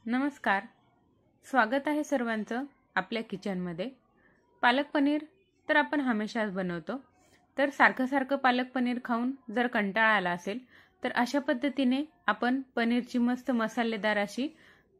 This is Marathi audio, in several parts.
नमस्कार. स्वागत आहे सर्वांचं आपल्या किचनमध्ये. पालक पनीर तर आपण हमेशाच बनवतो. तर सारखं पालक पनीर खाऊन जर कंटाळा आला असेल तर अशा पद्धतीने आपण पनीरची मस्त मसालेदार अशी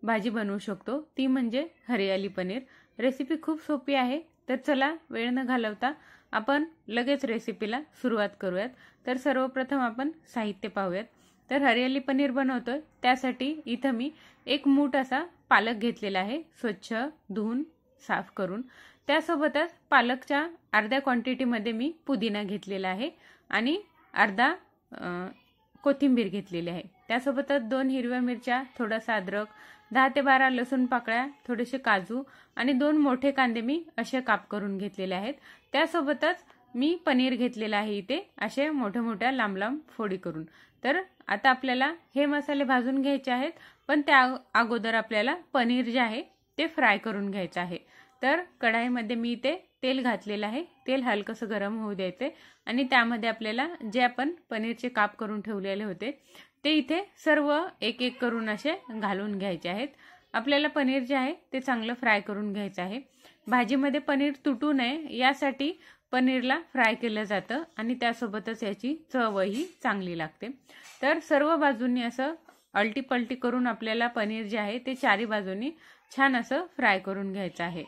भाजी बनवू शकतो, ती म्हणजे हरियाली पनीर. रेसिपी खूप सोपी आहे. तर चला वेळ न घालवता आपण लगेच रेसिपीला सुरुवात करूयात. तर सर्वप्रथम आपण साहित्य पाहूयात. तर हरियाली पनीर बनवतोय त्यासाठी इथं मी एक मूठ असा पालक घेतलेला आहे, स्वच्छ धुवून साफ करून. त्यासोबतच पालकच्या अर्ध्या क्वांटिटीमध्ये मी पुदिना घेतलेला आहे आणि अर्धा कोथिंबीर घेतलेली आहे. त्यासोबतच 2 हिरव्या मिरच्या, थोडासा अद्रक, 10 ते 12 लसूण पाकळ्या, थोडेसे काजू आणि 2 मोठे कांदे मी असे काप करून घेतलेले आहेत. त्यासोबतच मी पनीर घेतलेला आहे इथे असे मोठ्या लांब लांब फोडी करून. तर आता आपल्याला हे मसाले भाजून घ्यायचे आहेत, पण त्या अगोदर आपल्याला पनीर जे आहे ते फ्राय करून घ्यायचं आहे. तर कढाईमध्ये मी इथे तेल घातलेलं आहे. तेल हलकंसं गरम होऊ द्यायचे आणि त्यामध्ये आपल्याला जे आपण पनीरचे काप करून ठेवलेले होते ते इथे सर्व एक एक करून असे घालून घ्यायचे आहेत. आपल्याला पनीर जे आहे ते चांगलं फ्राय करून घ्यायचं आहे. भाजीमध्ये पनीर तुटू नये यासाठी पनीरला फ्राय केलं जातं आणि त्यासोबतच याची चवही चांगली लागते. तर सर्व बाजूंनी असं अलटी पलटी करून आपल्याला पनीर जे आहे ते चारी बाजूंनी छान असं फ्राय करून घ्यायचं आहे.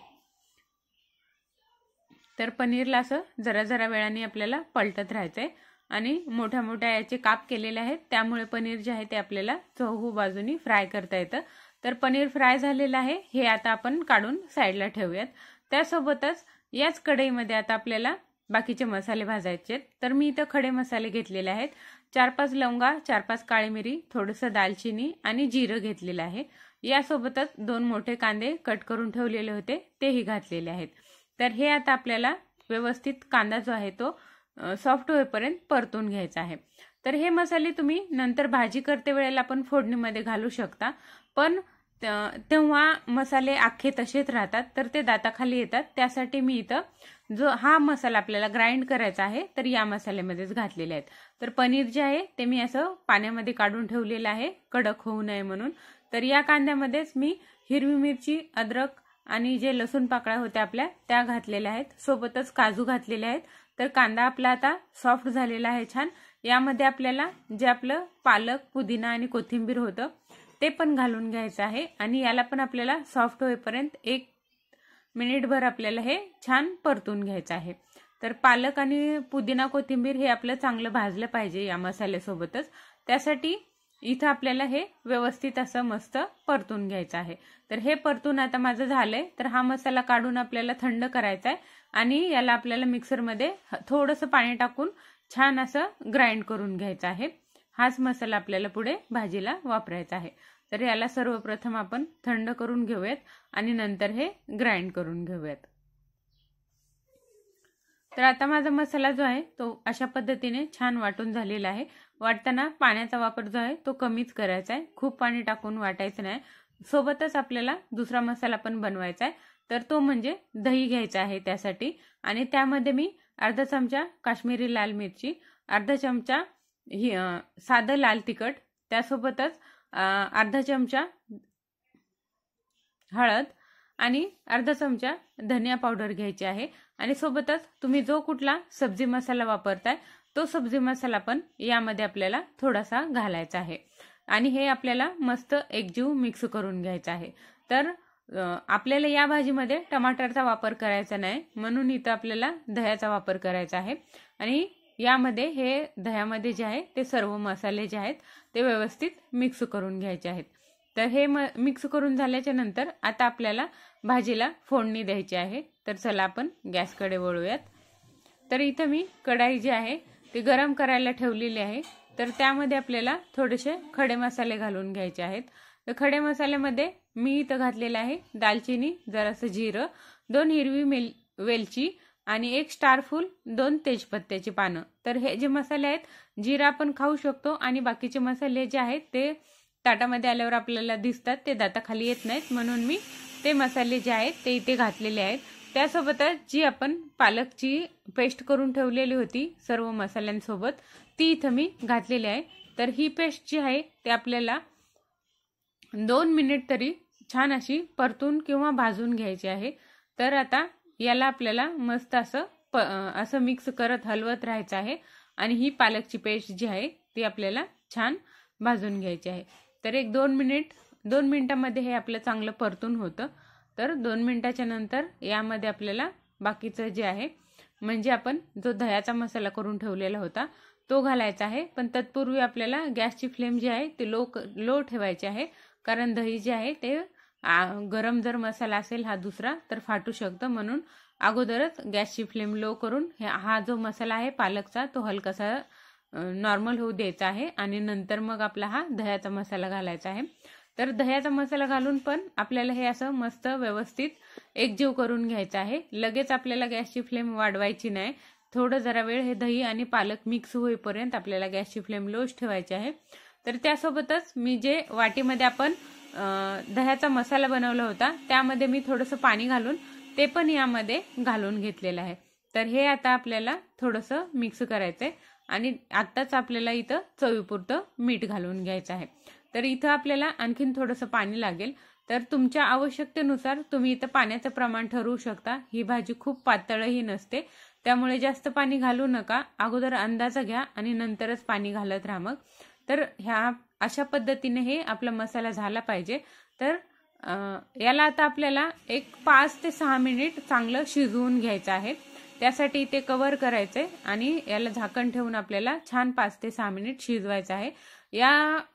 तर पनीरला असं जरा वेळाने आपल्याला पलटत राहायचंय आणि मोठ्या याचे काप केलेले आहेत, त्यामुळे पनीर जे आहे ते आपल्याला चहू बाजूनी फ्राय करता येतं. तर पनीर फ्राय झालेलं आहे, हे आता आपण काढून साईडला ठेवूयात. त्यासोबतच याच कढईमध्ये आता आपल्याला बाकीचे मसाले भाजायचे. तर मी इथं खडे मसाले घेतलेले आहेत. 4-5 लवंगा, 4-5 काळी मिरी, थोडंसं दालचिनी आणि जिरं घेतलेलं आहे. यासोबतच 2 मोठे कांदे कट करून ठेवलेले होते तेही घातलेले आहेत. तर हे आता आपल्याला व्यवस्थित कांदा जो आहे तो सॉफ्ट होईपर्यंत परतून घ्यायचा आहे. तर हे मसाले तुम्ही नंतर भाजी करते वेळेला आपण फोडणीमध्ये घालू शकता, पण तेव्हा मसाले अख्खे तसेच राहतात तर ते दाताखाली येतात. त्यासाठी मी इथं जो हा मसाला आपल्याला ग्राइंड करायचा आहे तर या मसाल्यामध्येच घातलेले आहेत. तर पनीर जे आहे ते मी असं पाण्यामध्ये काढून ठेवलेलं आहे कडक होऊ नये म्हणून. तर या कांद्यामध्येच मी हिरवी मिरची, अद्रक आणि जे लसूण पाकळ्या होत्या आपल्या त्या घातलेल्या आहेत. सोबतच काजू घातलेले आहेत. तर कांदा आपला आता सॉफ्ट झालेला आहे छान. यामध्ये आपल्याला जे आपलं पालक, पुदिना आणि कोथिंबीर होतं ते पण घालून घ्यायचं आहे आणि याला पण आपल्याला सॉफ्ट होईपर्यंत 1 मिनिटभर आपल्याला हे छान परतून घ्यायचं आहे. तर पालक आणि पुदिना, कोथिंबीर हे आपलं चांगलं भाजलं पाहिजे या मसाल्यासोबतच. त्यासाठी इथं आपल्याला हे व्यवस्थित असं मस्त परतून घ्यायचं आहे. तर हे परतून आता माझं झालंय. तर हा मसाला काढून आपल्याला थंड करायचा आहे आणि याला आपल्याला मिक्सरमध्ये थोडंसं पाणी टाकून छान असं ग्राइंड करून घ्यायचं आहे. हाच मसाला आपल्याला पुढे भाजीला वापरायचा आहे. तर याला सर्वप्रथम आपण थंड करून घेऊयात आणि नंतर हे ग्राइंड करून घेऊयात. तर आता माझा मसाला जो आहे तो अशा पद्धतीने छान वाटून झालेला आहे. वाटताना पाण्याचा वापर जो आहे तो कमीच करायचा आहे, खूप पाणी टाकून वाटायचं नाही. सोबतच आपल्याला दुसरा मसाला पण बनवायचा आहे. तर तो म्हणजे दही घ्यायचा आहे त्यासाठी. आणि त्यामध्ये मी अर्धा चमचा काश्मीरी लाल मिरची, अर्धा चमचा साधं लाल तिखट, त्यासोबतच अर्धा चमचा हळद आणि अर्धा चमचा धनिया पावडर घ्यायची आहे. आणि सोबतच तुम्ही जो कुठला सब्जी मसाला वापरताय तो सब्जी मसाला पण यामध्ये आपल्याला थोडासा घालायचा आहे आणि हे आपल्याला मस्त एकजीव मिक्स करून घ्यायचं आहे. तर आपल्याला या भाजीमध्ये टमाटरचा वापर करायचा नाही, म्हणून इथं आपल्याला दह्याचा वापर करायचा आहे. आणि यामध्ये हे दह्यामध्ये जे आहे ते सर्व मसाले जे आहेत ते व्यवस्थित मिक्स करून घ्यायचे आहेत. तर हे मिक्स करून झाल्याच्या नंतर आता आपल्याला भाजीला फोडणी द्यायची आहे. तर चला आपण गॅसकडे वळूयात. तर इथं मी कढाई जी आहे ती गरम करायला ठेवलेली आहे. तर त्यामध्ये आपल्याला थोडेसे खडे मसाले घालून घ्यायचे आहेत. तर खडे मसाल्यामध्ये मी इथं घातलेलं आहे दालचिनी, जरासं जिरं, 2 हिरवी वेलची आणि 1 स्टार फूल, 2 तेजपत्त्याची पानं. तर हे जे मसाले आहेत जिरा आपण खाऊ शकतो आणि बाकीचे मसाले जे आहेत ते ताटामध्ये आल्यावर आपल्याला दिसतात, ते दाताखाली येत नाहीत, म्हणून मी ते मसाले जे आहेत ते इथे घातलेले आहेत. त्यासोबतच जी आपण पालकची पेस्ट करून ठेवलेली होती सर्व मसाल्यांसोबत ती इथं मी घातलेली आहे. तर ही पेस्ट जी आहे ते आपल्याला 2 मिनिट तरी छान अशी परतून किंवा भाजून घ्यायची आहे। तर आता याला आपल्याला मस्त असं मिक्स करत हलवत राहायचं आहे आणि ही पालकची पेस्ट जी आहे ती आपल्याला छान भाजून घ्यायची आहे। तर एक 2 मिनिटांमध्ये हे आपलं चांगलं परतून होतं। तर 2 मिनिटाच्या नंतर यामध्ये आपल्याला बाकीचं जे आहे म्हणजे आपण जो दह्याचा मसाला करून ठेवलेला होता तो घालायचा आहे। पण तत्पूर्वी आपल्याला गॅसची फ्लेम जी आहे ती लो ठेवायची आहे, कारण दही जे आहे ते गरम जर मसाला असेल हा दुसरा तर फाटू शकतं, म्हणून अगोदरच गॅसची फ्लेम लो करून हा जो मसाला आहे पालकचा तो हलकासा नॉर्मल होऊ द्यायचा आहे आणि नंतर मग आपला हा दह्याचा मसाला घालायचा आहे। तर दह्याचा मसाला घालून पण आपल्याला हे असं मस्त व्यवस्थित एकजीव करून घ्यायचं आहे। लगेच आपल्याला गॅसची फ्लेम वाढवायची नाही, थोडं जरा वेळ हे दही आणि पालक मिक्स होईपर्यंत आपल्याला गॅसची फ्लेम लोच ठेवायची आहे। तर त्यासोबतच मी जे वाटीमध्ये आपण दह्याचा मसाला बनवला होता त्यामध्ये मी थोडंसं पाणी घालून ते पण यामध्ये घालून घेतलेलं आहे। तर हे आता आपल्याला थोडंसं मिक्स करायचंय आणि आत्ताच आपल्याला इथं चवीपुरतं मीठ घालून घ्यायचं आहे। तर इथं आपल्याला आणखीन थोडंसं पाणी लागेल, तर तुमच्या आवश्यकतेनुसार तुम्ही इथं पाण्याचं प्रमाण ठरवू शकता। ही भाजी खूप पातळही नसते, त्यामुळे जास्त पाणी घालू नका, अगोदर अंदाजा घ्या आणि नंतरच पाणी घालत राहा मग। तर अशा पद्धतीने हे आपला मसाला झाला पाहिजे। तर याला आता आपल्याला एक 5 ते 6 मिनिट चांगलं शिजवून घ्यायचं आहे। त्यासाठी ते कव्हर करायचंय आणि याला झाकण ठेवून आपल्याला छान 5 ते 6 मिनिट शिजवायचं आहे।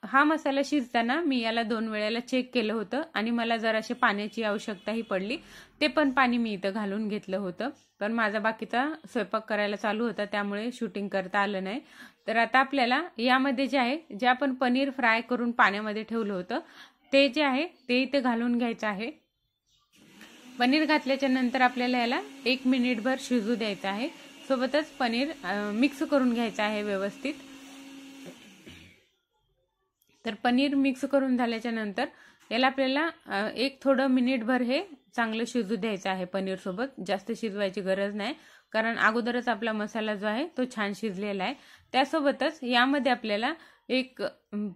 हा मसाला शिजताना मी याला 2 वेळेला चेक केलं होतं आणि मला जराशी पाण्याची आवश्यकताही पडली, ते पण पाणी मी इथं घालून घेतलं होतं, पण माझा बाकीचा स्वयंपाक करायला चालू होता त्यामुळे शूटिंग करता आलं नाही। तर आता आपल्याला यामध्ये जे आहे जे आपण पनीर फ्राय करून पाण्यामध्ये ठेवलं होतं ते जे आहे ते इथे घालून घ्यायचं आहे। पनीर घातल्याच्या नंतर आपल्याला याला 1 मिनिटभर शिजू द्यायचं आहे, सोबतच पनीर मिक्स करून घ्यायचं आहे व्यवस्थित। तर पनीर मिक्स करून झाल्याच्या नंतर याला आपल्याला एक थोडं मिनिटभर हे चांगलं शिजू द्यायचं आहे पनीर सोबत, जास्त शिजवायची गरज नाही कारण अगोदरच आपला मसाला जो आहे तो छान शिजलेला आहे। त्यासोबतच यामध्ये आपल्याला एक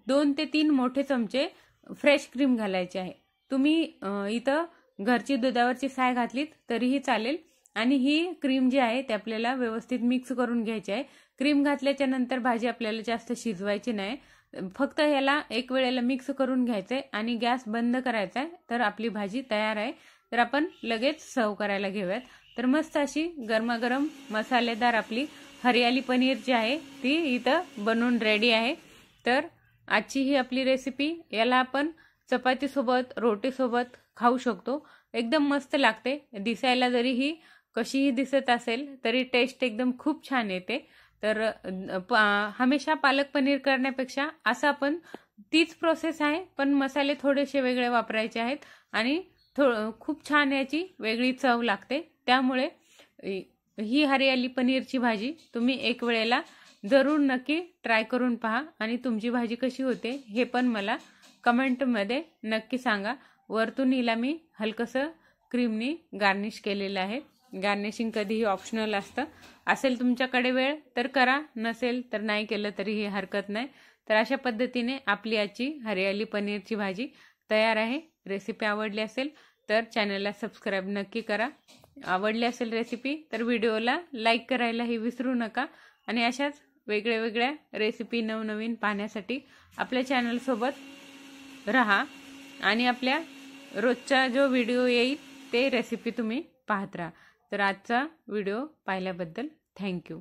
2 ते 3 मोठे चमचे फ्रेश क्रीम घालायची आहे। तुम्ही इथं घरची दुधावरची साय घातलीत तरीही चालेल आणि ही क्रीम जी आहे ते आपल्याला व्यवस्थित मिक्स करून घ्यायची आहे। क्रीम घातल्याच्या नंतर भाजी आपल्याला जास्त शिजवायची नाही, फक्त ह्याला एक वेळेला मिक्स करून घ्यायचंय आणि गॅस बंद करायचा आहे। तर आपली भाजी तयार आहे। तर आपण लगेच सर्व करायला घेऊयात। तर मस्त अशी गरमागरम मसालेदार आपली हरियाली पनीर जी आहे ती इथं बनवून रेडी आहे। तर आजची ही आपली रेसिपी याला आपण चपातीसोबत रोटीसोबत खाऊ शकतो, एकदम मस्त लागते। दिसायला जरी ही कशीही दिसत असेल तरी टेस्ट एकदम खूप छान येते। तर हमेशा पालक पनीर करण्यापेक्षा असं आपण तीच प्रोसेस आहे पण मसाले थोडेसे वेगळे वापरायचे आहेत आणि खूप छान याची वेगळी चव लागते। त्यामुळे ही हरियाली पनीरची भाजी तुम्ही एक वेळेला जरूर नक्की ट्राय करून पहा आणि तुमची भाजी कशी होते हे पण मला कमेंटमध्ये नक्की सांगा। वरतून हिला मी हलकसं क्रीमनी गार्निश केलेलं आहे। गार्निशिंग कधीही ऑप्शनल असतं, असेल तुमच्याकडे वेळ तर करा, नसेल तर नाही केलं तरीही हरकत नाही। तर अशा पद्धतीने आपली आजची हरियाली पनीरची भाजी तयार आहे। रेसिपी आवडली असेल तर चॅनलला सबस्क्राईब नक्की करा। आवडली असेल रेसिपी तर व्हिडिओला लाईक करायलाही विसरू नका आणि अशाच वेगळ्या रेसिपी नवनवीन पाहण्यासाठी आपल्या चॅनलसोबत रहा आणि आपल्या रोजचा जो व्हिडिओ येईल ते रेसिपी तुम्ही पाहत राहा। तर आजचा व्हिडिओ पाहिल्याबद्दल थँक्यू।